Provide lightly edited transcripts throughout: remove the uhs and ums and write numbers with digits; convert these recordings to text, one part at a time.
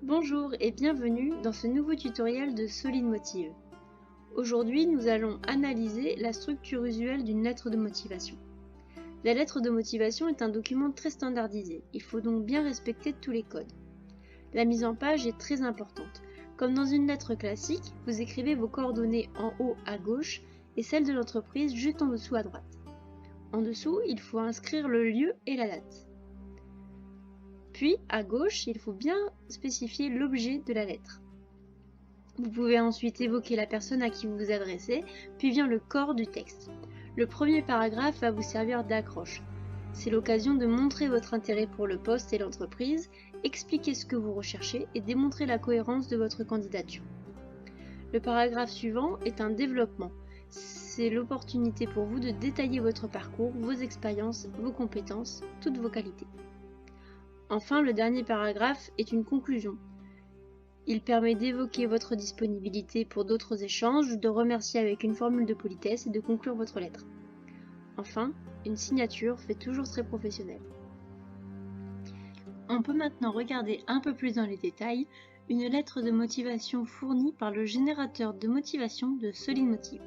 Bonjour et bienvenue dans ce nouveau tutoriel de Solid Motive. Aujourd'hui, nous allons analyser la structure usuelle d'une lettre de motivation. La lettre de motivation est un document très standardisé, il faut donc bien respecter tous les codes. La mise en page est très importante. Comme dans une lettre classique, vous écrivez vos coordonnées en haut à gauche et celles de l'entreprise juste en dessous à droite. En dessous, il faut inscrire le lieu et la date. Puis, à gauche, il faut bien spécifier l'objet de la lettre. Vous pouvez ensuite évoquer la personne à qui vous vous adressez, puis vient le corps du texte. Le premier paragraphe va vous servir d'accroche. C'est l'occasion de montrer votre intérêt pour le poste et l'entreprise, expliquer ce que vous recherchez et démontrer la cohérence de votre candidature. Le paragraphe suivant est un développement. C'est l'opportunité pour vous de détailler votre parcours, vos expériences, vos compétences, toutes vos qualités. Enfin, le dernier paragraphe est une conclusion. Il permet d'évoquer votre disponibilité pour d'autres échanges, de remercier avec une formule de politesse et de conclure votre lettre. Enfin, une signature fait toujours très professionnel. On peut maintenant regarder un peu plus dans les détails une lettre de motivation fournie par le générateur de motivation de Solid Motive.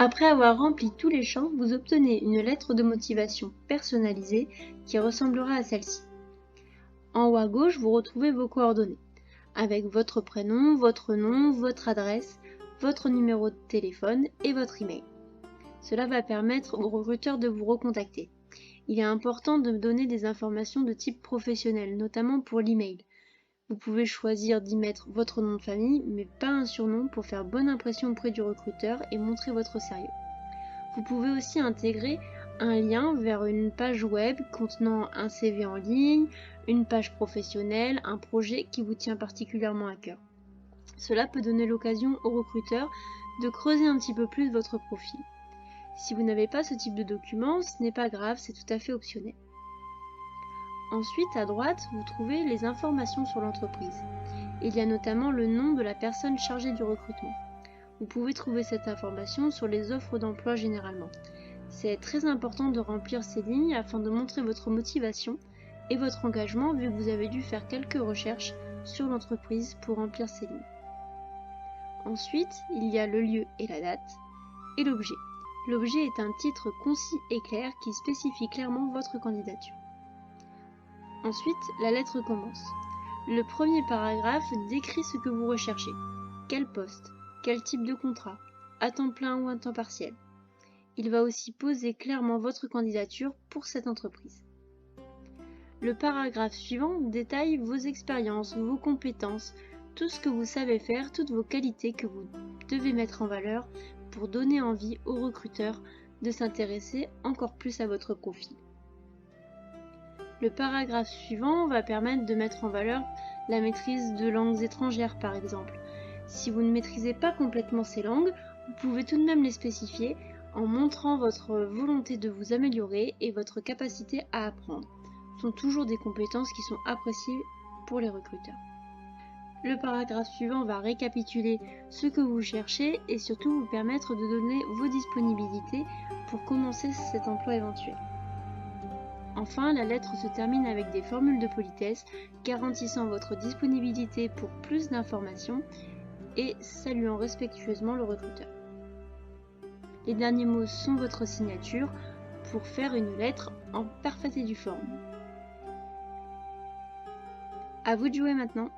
Après avoir rempli tous les champs, vous obtenez une lettre de motivation personnalisée qui ressemblera à celle-ci. En haut à gauche, vous retrouvez vos coordonnées, avec votre prénom, votre nom, votre adresse, votre numéro de téléphone et votre email. Cela va permettre au recruteur de vous recontacter. Il est important de donner des informations de type professionnel, notamment pour l'email. Vous pouvez choisir d'y mettre votre nom de famille, mais pas un surnom pour faire bonne impression auprès du recruteur et montrer votre sérieux. Vous pouvez aussi intégrer un lien vers une page web contenant un CV en ligne, une page professionnelle, un projet qui vous tient particulièrement à cœur. Cela peut donner l'occasion au recruteur de creuser un petit peu plus votre profil. Si vous n'avez pas ce type de document, ce n'est pas grave, c'est tout à fait optionnel. Ensuite, à droite, vous trouvez les informations sur l'entreprise. Il y a notamment le nom de la personne chargée du recrutement. Vous pouvez trouver cette information sur les offres d'emploi généralement. C'est très important de remplir ces lignes afin de montrer votre motivation et votre engagement vu que vous avez dû faire quelques recherches sur l'entreprise pour remplir ces lignes. Ensuite, il y a le lieu et la date et l'objet. L'objet est un titre concis et clair qui spécifie clairement votre candidature. Ensuite, la lettre commence. Le premier paragraphe décrit ce que vous recherchez. Quel poste ? Quel type de contrat ? À temps plein ou à temps partiel ? Il va aussi poser clairement votre candidature pour cette entreprise. Le paragraphe suivant détaille vos expériences, vos compétences, tout ce que vous savez faire, toutes vos qualités que vous devez mettre en valeur pour donner envie aux recruteurs de s'intéresser encore plus à votre profil. Le paragraphe suivant va permettre de mettre en valeur la maîtrise de langues étrangères par exemple. Si vous ne maîtrisez pas complètement ces langues, vous pouvez tout de même les spécifier en montrant votre volonté de vous améliorer et votre capacité à apprendre. Ce sont toujours des compétences qui sont appréciées pour les recruteurs. Le paragraphe suivant va récapituler ce que vous cherchez et surtout vous permettre de donner vos disponibilités pour commencer cet emploi éventuel. Enfin, la lettre se termine avec des formules de politesse garantissant votre disponibilité pour plus d'informations et saluant respectueusement le recruteur. Les derniers mots sont votre signature pour faire une lettre en parfaite et due forme. À vous de jouer maintenant.